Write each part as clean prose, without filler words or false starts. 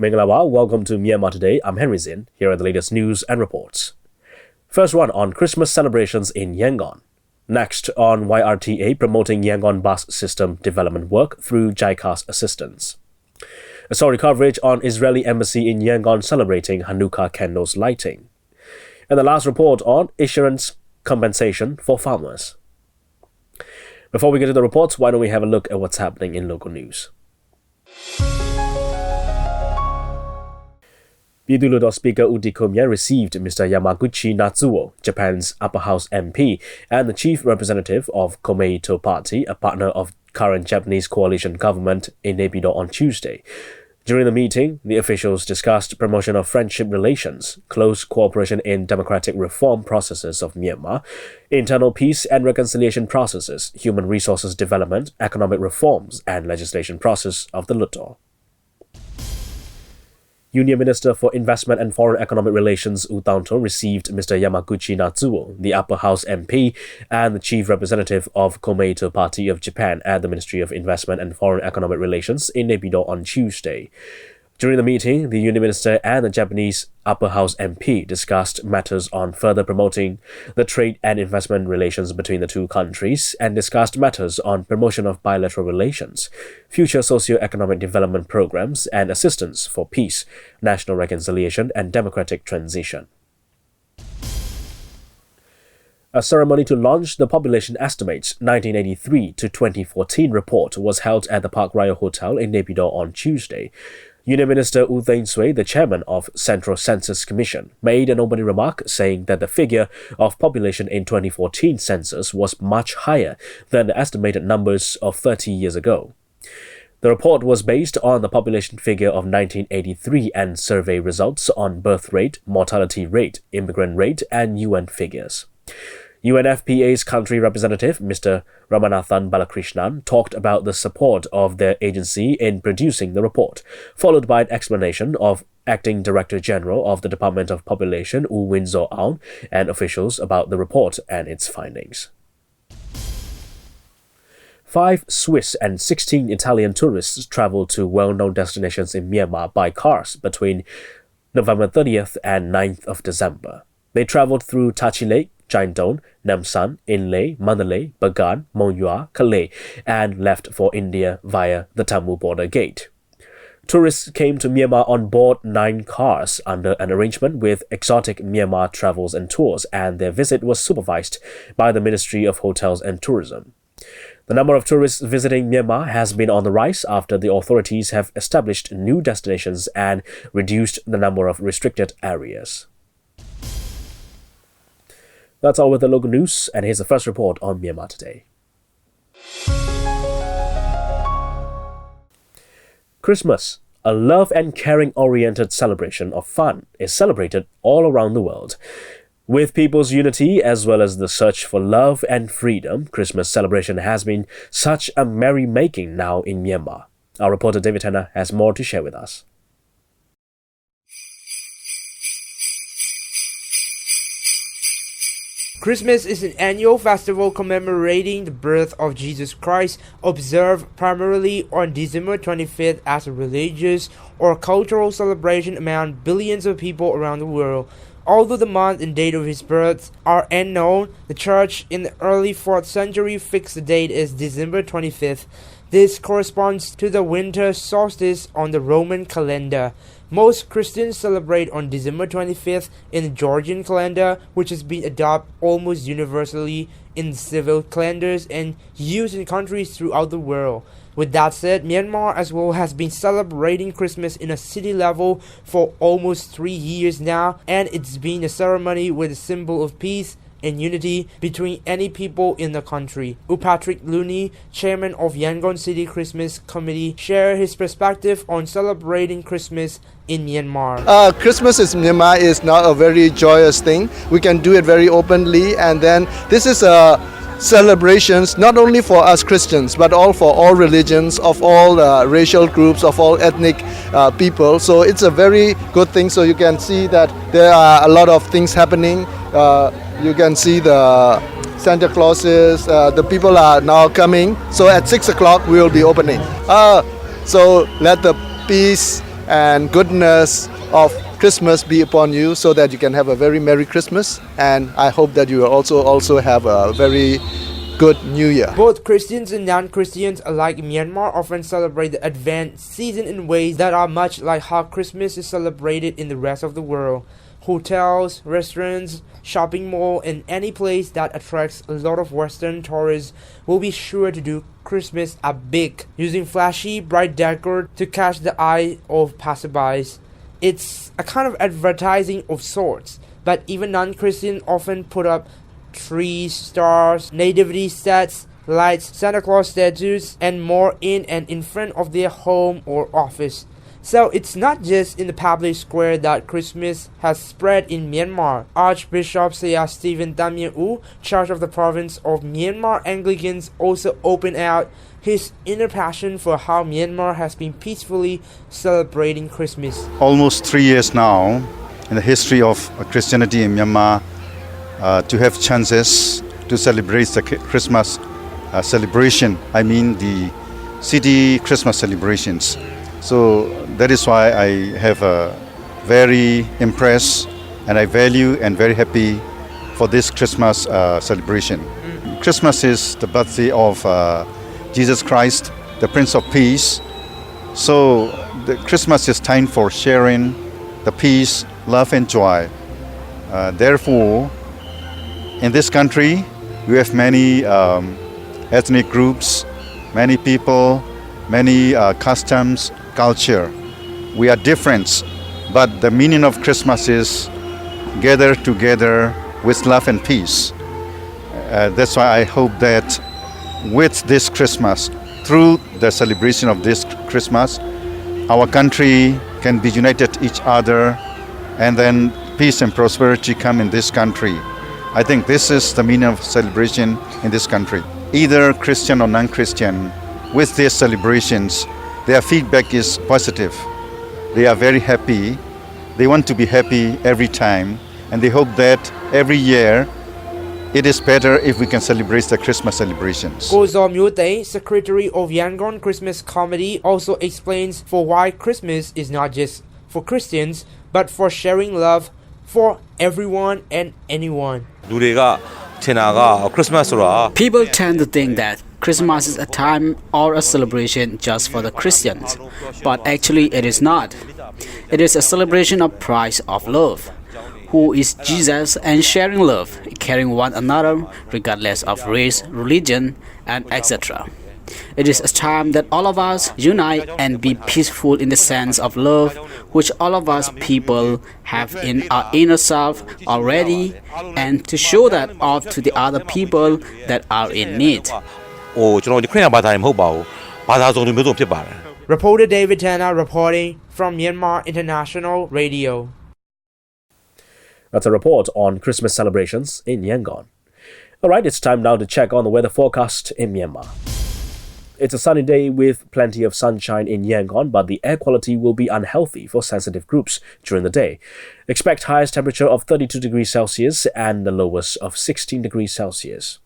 Minglawa, welcome to Myanmar Today. I'm Henry Zin. Here are the latest news and reports. First one on Christmas celebrations in Yangon. Next on YRTA promoting Yangon bus system development work through JICA's assistance. A story coverage on Israeli embassy in Yangon celebrating Hanukkah candles lighting. And the last report on insurance compensation for farmers. Before we get to the reports, why don't we have a look at what's happening in local news? Biduludo Speaker Uti Kumya received Mr. Yamaguchi Natsuo, Japan's upper house MP, and the chief representative of Komeito Party, a partner of current Japanese coalition government, in Naypyidaw on Tuesday. During the meeting, the officials discussed promotion of friendship relations, close cooperation in democratic reform processes of Myanmar, internal peace and reconciliation processes, human resources development, economic reforms, and legislation process of the Luto. Union Minister for Investment and Foreign Economic Relations U Taunton received Mr. Yamaguchi Natsuo, the upper house MP, and the chief representative of Komeito Party of Japan at the Ministry of Investment and Foreign Economic Relations in Naypyidaw on Tuesday. During the meeting, the Union Minister and the Japanese upper house MP discussed matters on further promoting the trade and investment relations between the two countries and discussed matters on promotion of bilateral relations, future socio-economic development programs, and assistance for peace, national reconciliation, and democratic transition. A ceremony to launch the Population Estimates 1983 to 2014 report was held at the Park Royal Hotel in Naypyidaw on Tuesday. Union Minister U Thein Sui, the chairman of Central Census Commission, made an opening remark saying that the figure of population in 2014 census was much higher than the estimated numbers of 30 years ago. The report was based on the population figure of 1983 and survey results on birth rate, mortality rate, immigrant rate, and UN figures. UNFPA's country representative, Mr. Ramanathan Balakrishnan, talked about the support of their agency in producing the report, followed by an explanation of Acting Director General of the Department of Population, U Winzo Aung, and officials about the report and its findings. 5 Swiss and 16 Italian tourists traveled to well-known destinations in Myanmar by cars between November 30th and 9th of December. They traveled through Tachi Lake, Chaindon, Namsan, Inle, Mandalay, Bagan, Mongyua, Kalay, and left for India via the Tamil border gate. Tourists came to Myanmar on board 9 cars under an arrangement with Exotic Myanmar Travels and Tours, and their visit was supervised by the Ministry of Hotels and Tourism. The number of tourists visiting Myanmar has been on the rise after the authorities have established new destinations and reduced the number of restricted areas. That's all with the local news, and here's the first report on Myanmar Today. Christmas, a love and caring-oriented celebration of fun, is celebrated all around the world. With people's unity as well as the search for love and freedom, Christmas celebration has been such a merry-making now in Myanmar. Our reporter David Tanner has more to share with us. Christmas is an annual festival commemorating the birth of Jesus Christ, observed primarily on December 25th as a religious or cultural celebration among billions of people around the world. Although the month and date of his birth are unknown, the church in the early 4th century fixed the date as December 25th. This corresponds to the winter solstice on the Roman calendar. Most Christians celebrate on December 25th in the Georgian calendar, which has been adopted almost universally in civil calendars and used in countries throughout the world. With that said, Myanmar as well has been celebrating Christmas in a city level for almost 3 years now, and it's been a ceremony with a symbol of peace and unity between any people in the country. Patrick Looney, chairman of Yangon City Christmas Committee, shared his perspective on celebrating Christmas in Myanmar. Christmas in Myanmar is not a very joyous thing. We can do it very openly, and then this is a celebrations not only for us Christians but all for all religions, of all racial groups, of all ethnic people. So it's a very good thing. So you can see that there are a lot of things happening. You can see the Santa Clauses, the people are now coming. So at 6 o'clock we will be opening. So let the peace and goodness of Christmas be upon you, so that you can have a very Merry Christmas, and I hope that you will also have a very good New Year. Both Christians and non-Christians alike in Myanmar often celebrate the Advent season in ways that are much like how Christmas is celebrated in the rest of the world. Hotels, restaurants, shopping mall, and any place that attracts a lot of Western tourists will be sure to do Christmas up big, using flashy, bright decor to catch the eye of passerbys. It's a kind of advertising of sorts, but even non-Christians often put up trees, stars, nativity sets, lights, Santa Claus statues, and more in and in front of their home or office. So it's not just in the public square that Christmas has spread in Myanmar. Archbishop Sir Stephen Damien U, charge of the province of Myanmar Anglicans, also opened out his inner passion for how Myanmar has been peacefully celebrating Christmas. Almost 3 years now in the history of Christianity in Myanmar, to have chances to celebrate the Christmas celebration. I mean the city Christmas celebrations. So that is why I have very impressed, and I value and very happy for this Christmas celebration. Christmas is the birthday of Jesus Christ, the Prince of Peace. So the Christmas is time for sharing the peace, love and joy. Therefore, in this country, we have many ethnic groups, many people, many customs, culture. We are different, but the meaning of Christmas is gather together with love and peace. That's why I hope that with this Christmas, through the celebration of this Christmas, our country can be united each other, and then peace and prosperity come in this country. I think this is the meaning of celebration in this country. Either Christian or non-Christian, with these celebrations, their feedback is positive. They are very happy. They want to be happy every time, and they hope that every year it is better if we can celebrate the Christmas celebrations. Gozo Mute, secretary of Yangon Christmas Committee, also explains for why Christmas is not just for Christians, but for sharing love for everyone and anyone. People tend to think that Christmas is a time or a celebration just for the Christians, but actually it is not. It is a celebration of price of love, who is Jesus, and sharing love, caring one another regardless of race, religion, and etc. It is a time that all of us unite and be peaceful in the sense of love, which all of us people have in our inner self already, and to show that off to the other people that are in need. Reporter David Tana reporting from Myanmar International Radio. That's a report on Christmas celebrations in Yangon. Alright, it's time now to check on the weather forecast in Myanmar. It's a sunny day with plenty of sunshine in Yangon, but the air quality will be unhealthy for sensitive groups during the day. Expect highest temperature of 32 degrees Celsius and the lowest of 16 degrees Celsius.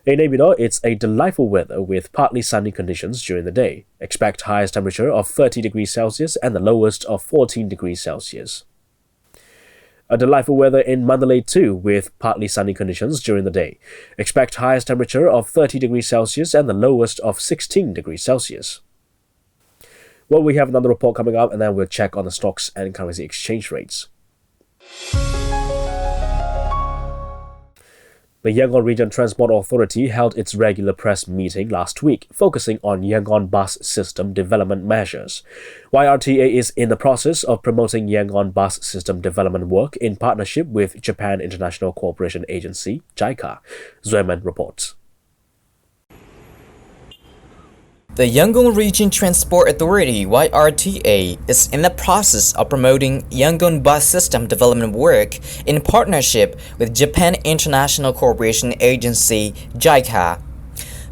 In Naypyidaw, it's a delightful weather with partly sunny conditions during the day. Expect highest temperature of 30 degrees Celsius and the lowest of 14 degrees Celsius. A delightful weather in Mandalay too, with partly sunny conditions during the day. Expect highest temperature of 30 degrees Celsius and the lowest of 16 degrees Celsius. Well, we have another report coming up, and then we'll check on the stocks and currency exchange rates. The Yangon Region Transport Authority held its regular press meeting last week, focusing on Yangon bus system development measures. YRTA is in the process of promoting Yangon bus system development work in partnership with Japan International Cooperation Agency, JICA. Zueman reports. The Yangon Region Transport Authority (YRTA) is in the process of promoting Yangon bus system development work in partnership with Japan International Cooperation Agency (JICA).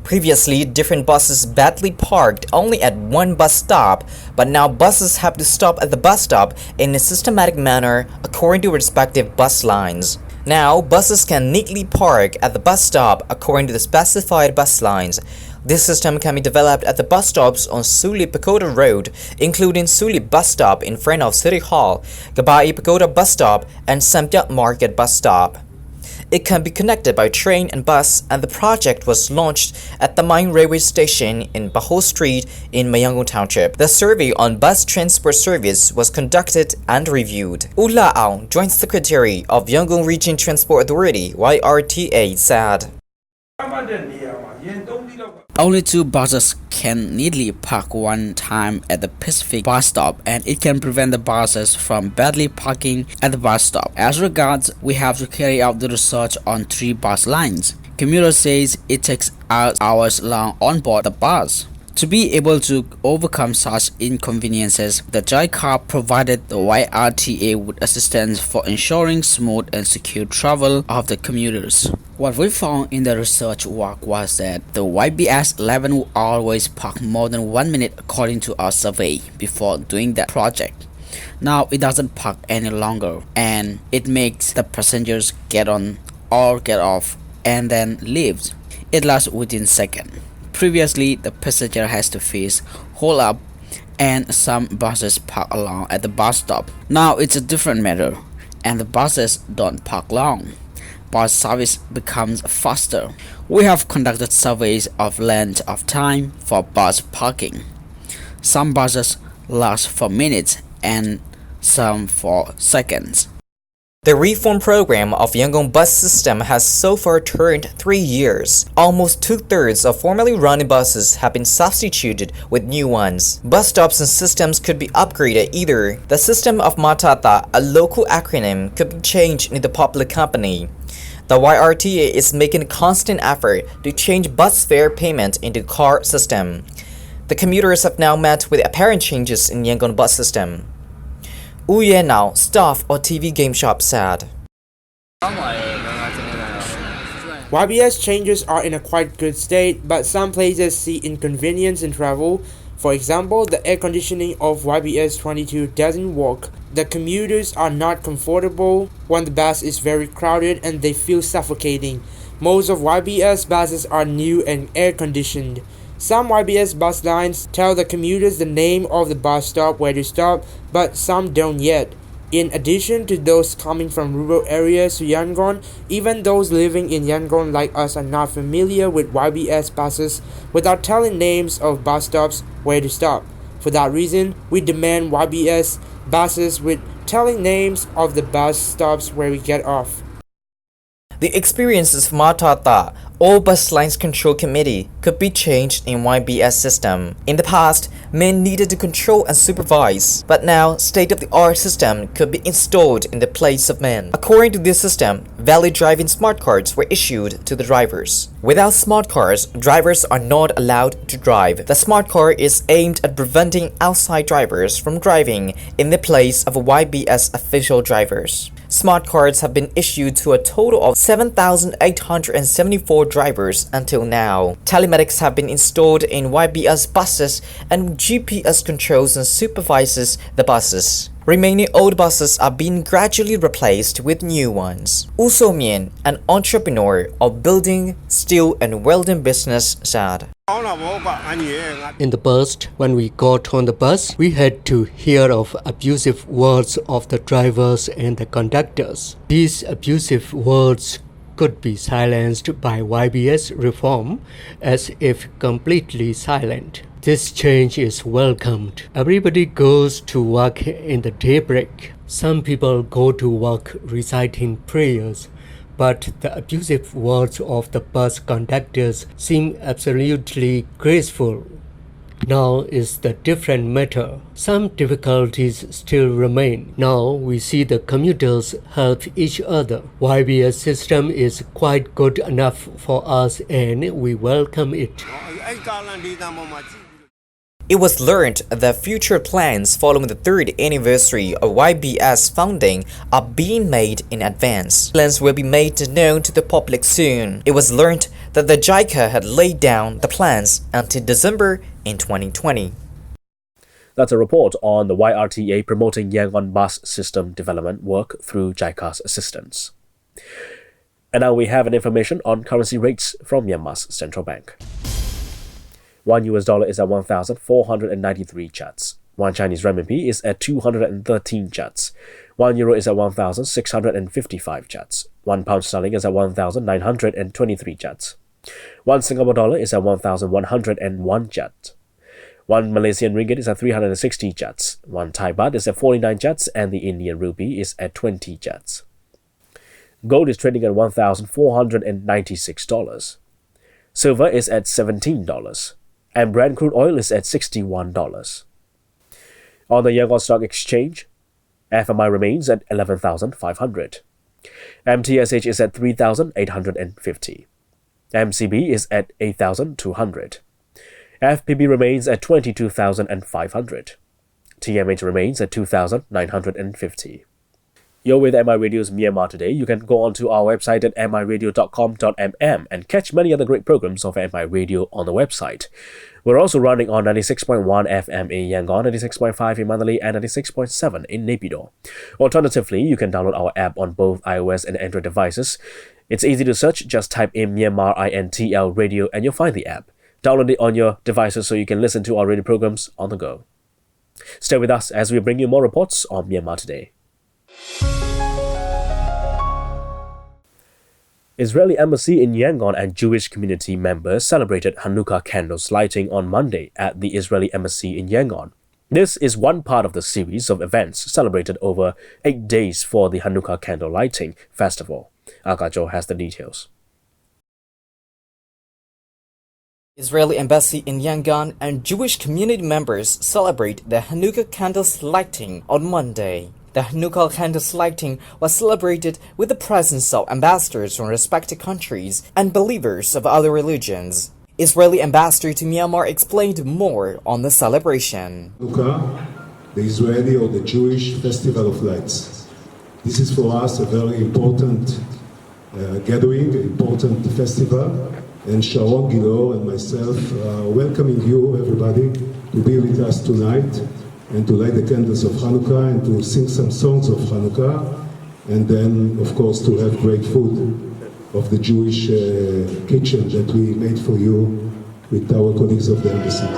Previously, different buses badly parked only at one bus stop, but now buses have to stop at the bus stop in a systematic manner according to respective bus lines. Now, buses can neatly park at the bus stop according to the specified bus lines. This system can be developed at the bus stops on Suli Pagoda Road, including Suli Bus Stop in front of City Hall, Gabai Pagoda Bus Stop, and Sampyak Market Bus Stop. It can be connected by train and bus, and the project was launched at the Mine Railway Station in Baho Street in Yangon Township. The survey on bus transport service was conducted and reviewed. Ula Aung, Joint Secretary of Yangon Region Transport Authority (YRTA), said, Only 2 buses can neatly park one time at the Pacific bus stop, and it can prevent the buses from badly parking at the bus stop. As regards, we have to carry out the research on 3 bus lines. Commuter says it takes hours long on board the bus. To be able to overcome such inconveniences, the JICA provided the YRTA with assistance for ensuring smooth and secure travel of the commuters. What we found in the research work was that the YBS 11 will always park more than 1 minute according to our survey before doing that project. Now it doesn't park any longer, and it makes the passengers get on or get off and then leaves. It lasts within seconds. Previously, the passenger has to face, hold up, and some buses park along at the bus stop. Now it's a different matter, and the buses don't park long. Bus service becomes faster. We have conducted surveys of length of time for bus parking. Some buses last for minutes and some for seconds. The reform program of Yangon bus system has so far turned 3 years. Almost 2/3 of formerly running buses have been substituted with new ones. Bus stops and systems could be upgraded either. The system of Matata, a local acronym, could be changed in the public company. The YRTA is making a constant effort to change bus fare payment into car system. The commuters have now met with apparent changes in Yangon bus system. Uye Now, staff of TV Game Shop, said, YBS changes are in a quite good state, but some places see inconvenience in travel. For example, the air conditioning of YBS 22 doesn't work. The commuters are not comfortable when the bus is very crowded and they feel suffocating. Most of YBS buses are new and air conditioned. Some YBS bus lines tell the commuters the name of the bus stop where to stop, but some don't yet. In addition to those coming from rural areas to Yangon, even those living in Yangon like us are not familiar with YBS buses without telling names of bus stops where to stop. For that reason, we demand YBS buses with telling names of the bus stops where we get off. The experiences of Matata, all bus lines control committee, could be changed in YBS system. In the past, men needed to control and supervise, but now state-of-the-art system could be installed in the place of men. According to this system, valid driving smart cards were issued to the drivers. Without smart cards, drivers are not allowed to drive. The smart card is aimed at preventing outside drivers from driving in the place of YBS official drivers. Smart cards have been issued to a total of 7,874 drivers until now. Telematics have been installed in YBS buses, and GPS controls and supervises the buses. Remaining old buses are being gradually replaced with new ones. Also Mien, an entrepreneur of building, steel and welding business, said, In the past, when we got on the bus, we had to hear of abusive words of the drivers and the conductors. These abusive words could be silenced by YBS reform as if completely silent. This change is welcomed. Everybody goes to work in the daybreak. Some people go to work reciting prayers, but the abusive words of the bus conductors seem absolutely graceful. Now is the different matter. Some difficulties still remain. Now we see the commuters help each other. YBS system is quite good enough for us and we welcome it. It was learned that future plans following the 3rd anniversary of YBS founding are being made in advance. Plans will be made known to the public soon. It was learned that the JICA had laid down the plans until December in 2020. That's a report on the YRTA promoting Yangon bus system development work through JICA's assistance. And now we have an information on currency rates from Myanmar's central bank. 1 US dollar is at 1,493 kyats. 1 Chinese renminbi is at 213 kyats. 1 euro is at 1,655 kyats. 1 pound sterling is at 1,923 kyats. 1 Singapore dollar is at 1,101 kyat. 1 Malaysian ringgit is at 360 kyats. 1 Thai baht is at 49 kyats, and the Indian rupee is at 20 kyats. Gold is trading at $1,496. Silver is at $17, and Brent crude oil is at $61. On the Yangon Stock Exchange, FMI remains at 11,500. MTSH is at 3,850. MCB is at 8,200. FPB remains at 22,500. TMH remains at 2,950. You're with MI Radio's Myanmar Today. You can go onto our website at miradio.com.mm and catch many other great programs of MI Radio on the website. We're also running on 96.1 FM in Yangon, 96.5 in Mandalay, and 96.7 in Naypyidaw. Alternatively, you can download our app on both iOS and Android devices. It's easy to search. Just type in Myanmar INTL Radio and you'll find the app. Download it on your devices so you can listen to our radio programs on the go. Stay with us as we bring you more reports on Myanmar Today. Israeli embassy in Yangon and Jewish community members celebrated Hanukkah candles lighting on Monday at the Israeli embassy in Yangon. This is one part of the series of events celebrated over 8 days for the Hanukkah candle lighting festival. Akajo has the details. Israeli embassy in Yangon and Jewish community members celebrate the Hanukkah candles lighting on Monday. The Hanukkah candles lighting was celebrated with the presence of ambassadors from respective countries and believers of other religions. Israeli ambassador to Myanmar explained more on the celebration. Hanukkah, the Israeli or the Jewish Festival of Lights. This is for us a very important gathering, important festival, and Sharon Gilor and myself welcoming you, everybody, to be with us tonight and to light the candles of Hanukkah and to sing some songs of Hanukkah, and then, of course, to have great food of the Jewish kitchen that we made for you with our colleagues of the embassy.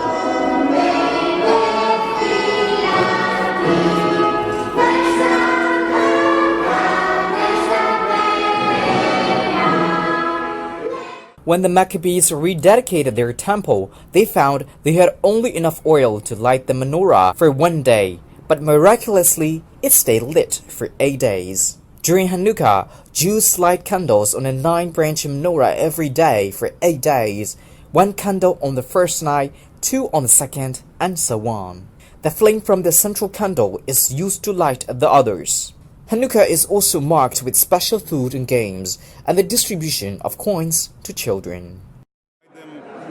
When the Maccabees rededicated their temple, they found they had only enough oil to light the menorah for 1 day, but miraculously, it stayed lit for 8 days. During Hanukkah, Jews light candles on a 9-branch menorah every day for 8 days, 1 candle on the first night, 2 on the second, and so on. The flame from the central candle is used to light the others. Hanukkah is also marked with special food and games and the distribution of coins to children.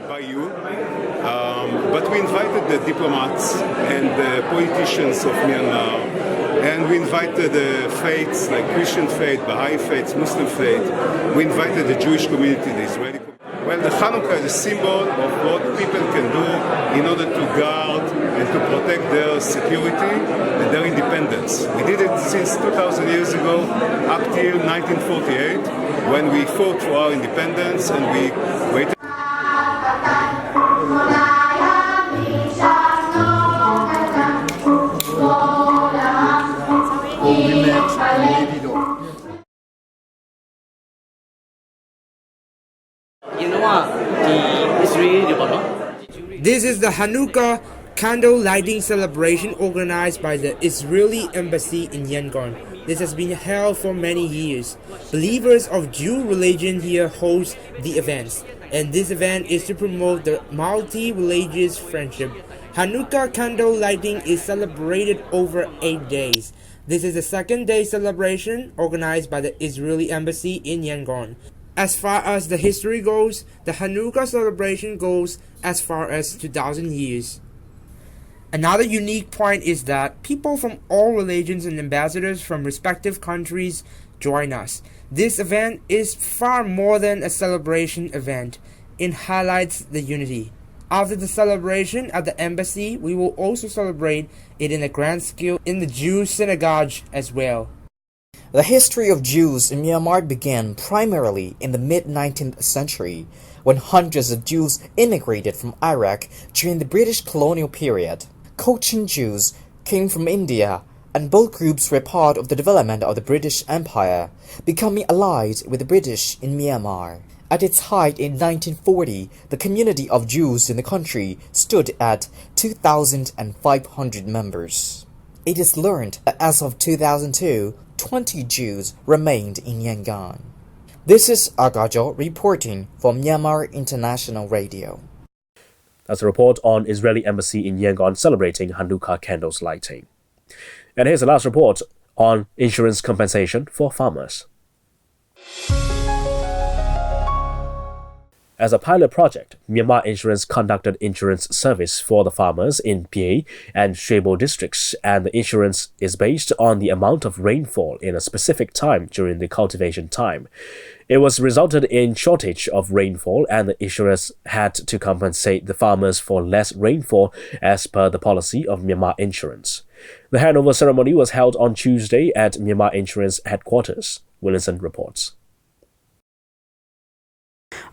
By you, but we invited the diplomats and the politicians of Myanmar, and we invited the faiths like Christian faith, Baha'i faith, Muslim faith. We invited the Jewish community, the Israeli community. Well, the Hanukkah is a symbol of what people can do in order to guard and to protect their security and their independence. We did it since 2,000 years ago, up till 1948, when we fought for our independence and we waited. This is the Hanukkah candle lighting celebration organized by the Israeli embassy in Yangon. This has been held for many years. Believers of Jew religion here host the events, and this event is to promote the multi-religious friendship. Hanukkah candle lighting is celebrated over 8 days. This is the second day celebration organized by the Israeli embassy in Yangon. As far as the history goes, the Hanukkah celebration goes as far as 2,000 years. Another unique point is that people from all religions and ambassadors from respective countries join us. This event is far more than a celebration event. It highlights the unity. After the celebration at the embassy, we will also celebrate it in a grand scale in the Jewish synagogue as well. The history of Jews in Myanmar began primarily in the mid-19th century, when hundreds of Jews immigrated from Iraq during the British colonial period. Cochin Jews came from India, and both groups were part of the development of the British Empire, becoming allied with the British in Myanmar. At its height in 1940, the community of Jews in the country stood at 2,500 members. It is learned that as of 2002, 20 Jews remained in Yangon. This is Agajo reporting for Myanmar International Radio. That's a report on Israeli embassy in Yangon celebrating Hanukkah candles lighting. And here's the last report on insurance compensation for farmers. As a pilot project, Myanmar Insurance conducted insurance service for the farmers in Phea and Shebo districts, and the insurance is based on the amount of rainfall in a specific time during the cultivation time. It was resulted in shortage of rainfall, and the insurers had to compensate the farmers for less rainfall as per the policy of Myanmar Insurance. The handover ceremony was held on Tuesday at Myanmar Insurance headquarters. Williamson reports.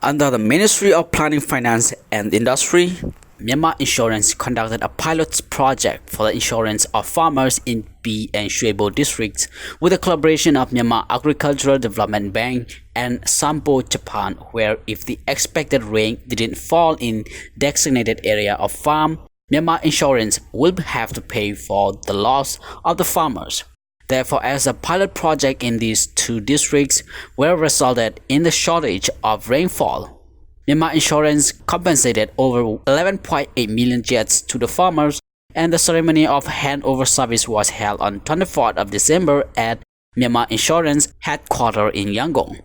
Under the Ministry of Planning, Finance and Industry, Myanmar Insurance conducted a pilot project for the insurance of farmers in Phea and Shebo districts with the collaboration of Myanmar Agricultural Development Bank and Sampo Japan, where if the expected rain didn't fall in designated area of farm, Myanmar Insurance will have to pay for the loss of the farmers. Therefore, as a pilot project in these two districts were resulted in the shortage of rainfall, Myanmar Insurance compensated over 11.8 million jets to the farmers, and the ceremony of handover service was held on 24th of December at Myanmar Insurance headquarters in Yangon.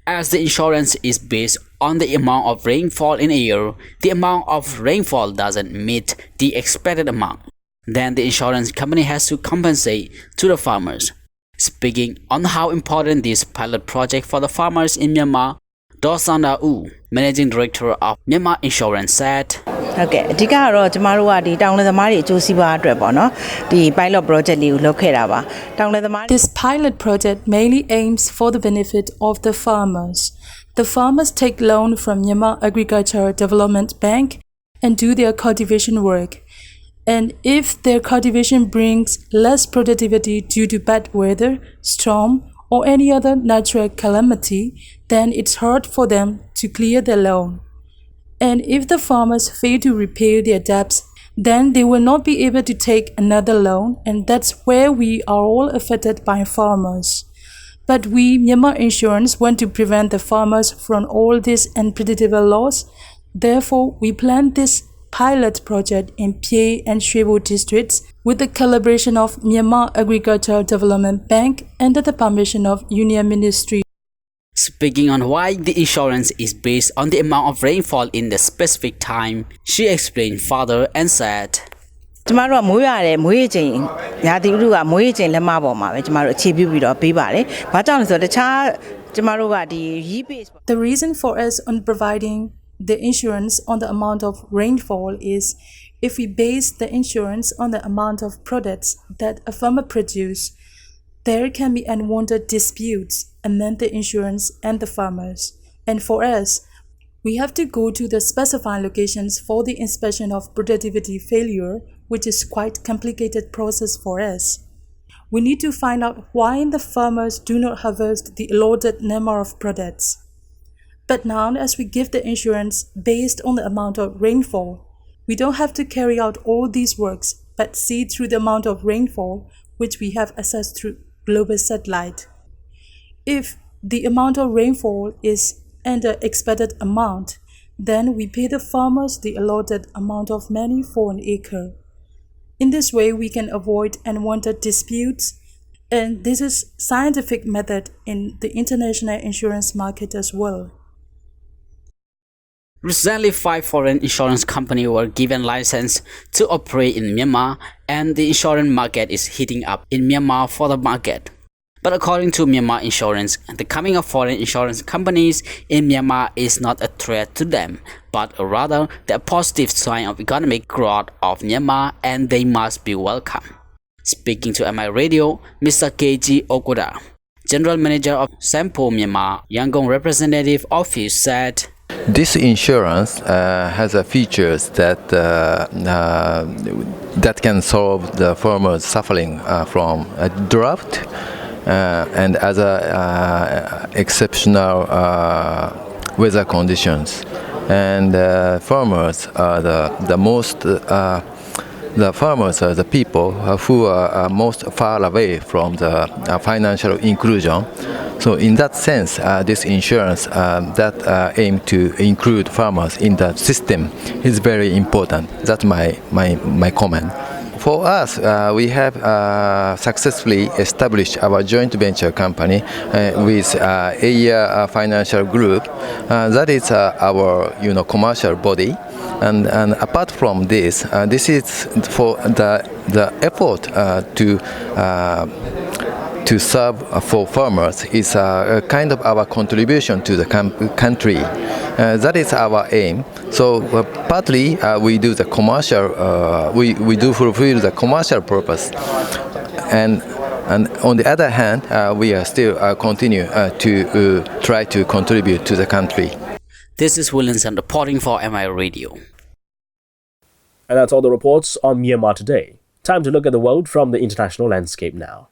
As the insurance is based on the amount of rainfall in a year, the amount of rainfall doesn't meet the expected amount. Then the insurance company has to compensate to the farmers. Speaking on how important this pilot project for the farmers in Myanmar, Dosana U, Managing Director of Myanmar Insurance, said, ဟုတ်ကဲ့အဓိကကတော့ကျမတို့ကဒီတောင်လယ်သမားတွေအကျိုးစီးပွားအတွက်ပေါ့နော်ဒီ pilot project လေးကိုလုပ်ခဲ့တာပါတောင်လယ်သမား This pilot project mainly aims for the benefit of the farmers. The farmers take loan from Myanmar Agricultural Development Bank and do their cultivation work. And if their cultivation brings less productivity due to bad weather, storm, or any other natural calamity, then it's hard for them to clear their loan. And if the farmers fail to repay their debts, then they will not be able to take another loan, and that's where we are all affected by farmers. But we, Myanmar Insurance, want to prevent the farmers from all this unpredictable loss. Therefore, we plan this pilot project in Phea and Shebo districts with the collaboration of Myanmar Agricultural Development Bank under the permission of Union Ministry. Speaking on why the insurance is based on the amount of rainfall in the specific time, she explained further and said, ကျမတို့ကမိုးရတယ်မိုးရေချိန်ရာသီဥတုကမိုးရေချိန်လက်မပေါ်မှာပဲကျမတို့အခြေပြုပြီးတော့ပေးပါတယ်။ဘာကြောင့်လဲဆိုတော့တခြားကျမတို့ကဒီ year-based The reason for us on providing the insurance on the amount of rainfall is if we base the insurance on the amount of products that a farmer produces, there can be unwanted disputes among the insurance and the farmers. And for us, we have to go to the specified locations for the inspection of productivity failure, which is quite complicated process for us. We need to find out why the farmers do not harvest the allotted number of products. But now, as we give the insurance based on the amount of rainfall, we don't have to carry out all these works, but see through the amount of rainfall which we have access through global satellite. If the amount of rainfall is under expected amount, then we pay the farmers the allotted amount of money for an acre. In this way, we can avoid unwanted disputes, and this is scientific method in the international insurance market as well. Recently, 5 foreign insurance companies were given license to operate in Myanmar, and the insurance market is heating up in Myanmar for the market. But according to Myanmar Insurance, the coming of foreign insurance companies in Myanmar is not a threat to them, but rather the positive sign of economic growth of Myanmar, and they must be welcome. Speaking to MI Radio, Mr. KG Okuda, General Manager of Sampo Myanmar, Yangon Representative Office said, this insurance has features that that can solve the farmers suffering from a drought and other exceptional weather conditions. And farmers are the farmers are the people who are most far away from the financial inclusion. So in that sense, this insurance that aim to include farmers in the system is very important. That's my comment. For us, we have successfully established our joint venture company with Asia Financial Group. That is our commercial body. And apart from this, this is for the effort to serve for farmers is a kind of our contribution to the country. That is our aim. So partly we do the commercial, we do fulfill the commercial purpose, and on the other hand, we are still continue to try to contribute to the country. This is Williamson reporting for MI Radio. And that's all the reports on Myanmar Today. Time to look at the world from the international landscape now.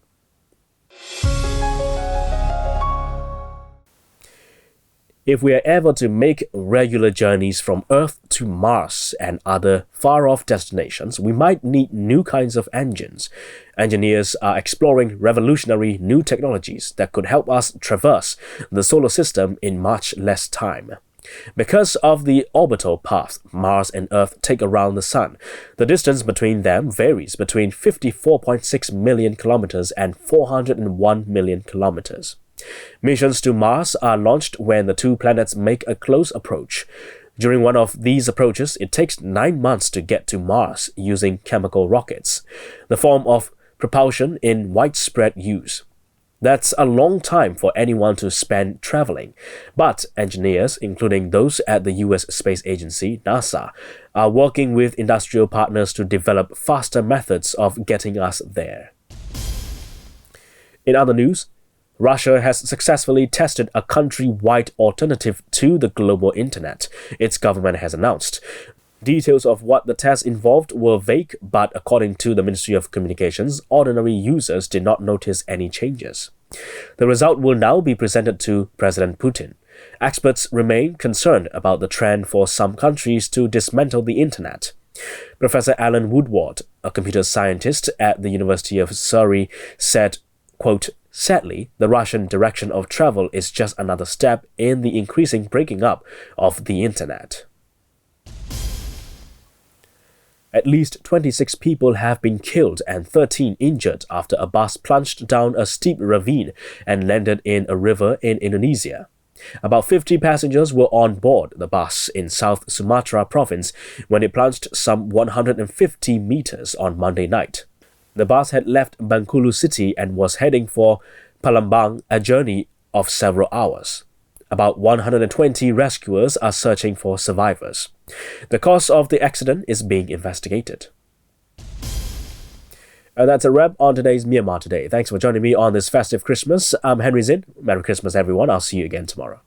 If we are ever to make regular journeys from Earth to Mars and other far-off destinations, we might need new kinds of engines. Engineers are exploring revolutionary new technologies that could help us traverse the solar system in much less time. Because of the orbital path Mars and Earth take around the Sun, the distance between them varies between 54.6 million kilometers and 401 million kilometers. Missions to Mars are launched when the two planets make a close approach. During one of these approaches, it takes 9 months to get to Mars using chemical rockets, the form of propulsion in widespread use. That's a long time for anyone to spend traveling, but engineers, including those at the US Space Agency, NASA, are working with industrial partners to develop faster methods of getting us there. In other news, Russia has successfully tested a country-wide alternative to the global internet, its government has announced. Details of what the test involved were vague, but according to the Ministry of Communications, ordinary users did not notice any changes. The result will now be presented to President Putin. Experts remain concerned about the trend for some countries to dismantle the internet. Professor Alan Woodward, a computer scientist at the University of Surrey, said, quote, "Sadly, the Russian direction of travel is just another step in the increasing breaking up of the internet." At least 26 people have been killed and 13 injured after a bus plunged down a steep ravine and landed in a river in Indonesia. About 50 passengers were on board the bus in South Sumatra province when it plunged some 150 meters on Monday night. The bus had left Bengkulu city and was heading for Palembang, a journey of several hours. About 120 rescuers are searching for survivors. The cause of the accident is being investigated. And that's a wrap on today's Myanmar Today. Thanks for joining me on this festive Christmas. I'm Henry Zin. Merry Christmas, everyone. I'll see you again tomorrow.